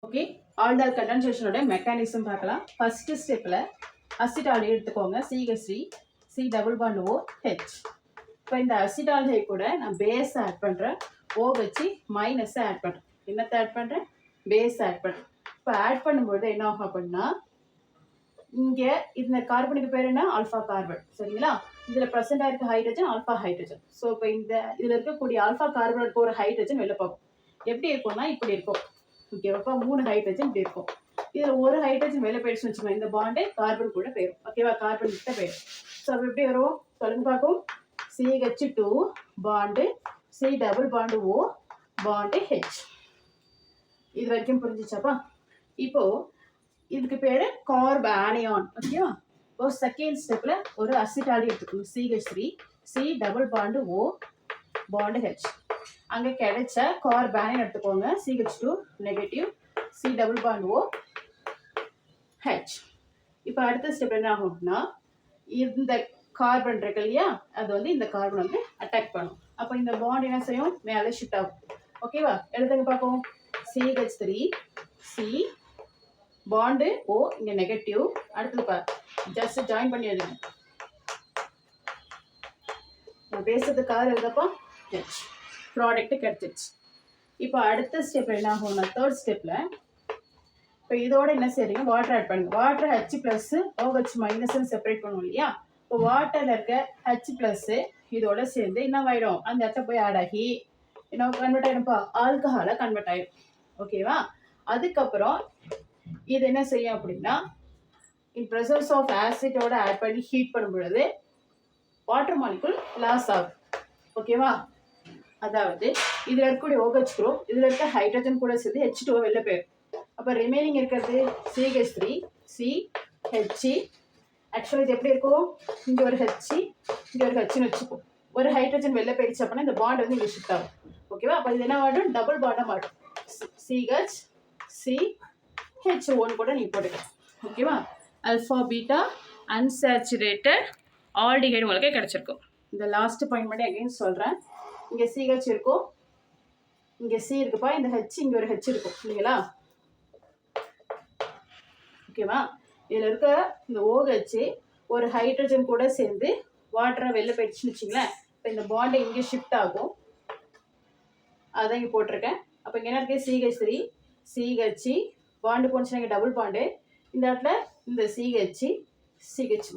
Okay, aldol கண்டென்சேஷனோட mechanism பார்க்கலாம். First ஸ்டெப்பில் acetal எடுத்துக்கோங்க. CH3 C double bond OH. இப்போ இந்த அசிட்டால்ஹை கூட நான் பேஸ் ஆட் பண்ணுறேன். O வச்சு மைனஸை ஆட் பண்ணுறேன். என்னத்தை ஆட் பண்ணுறேன்? பேஸ் ஆட் பண்ணுறேன். இப்போ ஆட் பண்ணும்போது என்ன ஆகும் அப்படின்னா, இங்கே இந்த கார்பனுக்கு பேர் என்ன? Alpha carbon. சரிங்களா? இதில் ப்ரெசென்ட் ஆயிருக்க ஹைட்ரஜன் ஆல்ஃபா ஹைட்ரஜன். ஸோ இப்போ இதில் இருக்கக்கூடிய ஆல்ஃபா கார்பனுக்கு ஒரு ஹைட்ரஜன் வெளில போகும். எப்படி இருக்கும்னா இப்படி இருக்கும். ஓகேவாப்பா, 3 ஹைட்ரஜன் இப்படி இருக்கும். இதில் ஒரு ஹைட்ரஜன் வெளில போயிடுச்சுன்னு வச்சுக்கோங்க, இந்த பாண்டு கார்பன் கூட போயிடும். ஓகேவா? கார்பன் கிட்ட போயிடும். ஸோ அப்போ எப்படி வரும்? சொல்லுங்க பார்க்கும். CH2 bond C double bond O bond H. இது வரைக்கும் புரிஞ்சிச்சாப்பா? இப்போ இதுக்கு பேரு கார்பானியான். ஓகேவா? இப்போ செகண்ட் ஸ்டெப்ல ஒரு அசிட்டால் எடுத்துக்கணும். CH3 C double bond O bond H. அங்கே கிடைச்ச கார்பானின் எடுத்துக்கோங்க. CH2 negative C double bond O H. இப்போ அடுத்த ஸ்டெப் என்ன ஆகும்னா, இந்த கார்பன் இருக்கு இல்லையா, அது வந்து இந்த கார்பன் வந்து அட்டாக் பண்ணும். அப்போ இந்த பாண்ட் என்ன செய்யும்? மேலே ஷிஃப்ட் ஆகும். ஓகேவா? எழுதுங்க பார்ப்போம். CH3 C பாண்டு O இங்கே நெகட்டிவ். அடுத்தது பார், ஜஸ்ட் ஜாயின் பண்ணி எழுதுங்க. நான் பேசுறது கார் எழுதப்போ H. ப்ராடக்ட் கிடைச்சிருச்சு. இப்போ அடுத்த ஸ்டெப் என்ன ஆகும்னா, தேர்ட் ஸ்டெப்பில் இப்போ இதோட என்ன செய்றீங்க? வாட்டர் ஆட் பண்ணுங்க. வாட்டர் H ப்ளஸ் OH மைனஸ்ன்னு செப்பரேட் பண்ணுவோம் இல்லையா? இப்போ வாட்டரில் இருக்க H ப்ளஸ் இதோட சேர்ந்து என்ன ஆகிடும்? அந்த இடத்துல போய் ஆட் ஆகி என்ன கன்வெர்ட் ஆகிடும்ப்பா? ஆல்கஹாலாக கன்வெர்ட் ஆகிடும். ஓகேவா? அதுக்கப்புறம் இது என்ன செய்யும் அப்படின்னா, இன் ப்ரெசன்ஸ் ஆஃப் ஆசிட்டோட ஆட் பண்ணி ஹீட் பண்ணும் பொழுது வாட்டர் மாலிகுல் லாஸ் ஆகும். ஓகேவா? அதாவது இதில் இருக்கக்கூடிய OH குரூப் இதில் இருக்க ஹைட்ரஜன் கூட சேர்ந்து H2O வெளில போயிடும். அப்போ ரிமைனிங் இருக்கிறது CH3 C H. ஆக்சுவலாக இது எப்படி இருக்கும்? இங்கே ஒரு H இங்கே ஒரு Hன்னு வச்சுப்போம். ஒரு ஹைட்ரஜன் வெளில போயிடுச்சு அப்படின்னா இந்த பாண்ட் வந்து இங்கே ஷிஃப்ட் ஆகும். ஓகேவா? அப்போ இது என்ன ஆகிடும்? டபுள் பாண்டாக மாறும். CH C H1 கூட நீ போட்டுக்கலாம். ஓகேவா? அல்ஃபா பீட்டா அன்சாச்சுரேட்டட் ஆல்டிஹைடு உங்களுக்கு கிடைச்சிருக்கும். இந்த லாஸ்ட் பாயிண்ட் மட்டும் எகைன் சொல்கிறேன். இங்கே CH இருக்கும், இங்கே C இருக்குப்பா, இந்த H இங்கே ஒரு H இருக்கும் இல்லைங்களா? ஓகேவா? இதில் இருக்க இந்த OH ஒரு ஹைட்ரஜன் கூட சேர்ந்து வாட்டராக வெளில போயிடுச்சுன்னு வச்சுங்களேன். இப்போ இந்த பாண்டை இங்கே ஷிஃப்ட் ஆகும். அதான் இங்கே போட்டிருக்கேன். அப்போ இங்கே என்ன இருக்குது? CH3 CH பாண்டு போனுச்சுன்னா இங்கே டபுள் பாண்டு. இந்த இடத்துல இந்த CH CH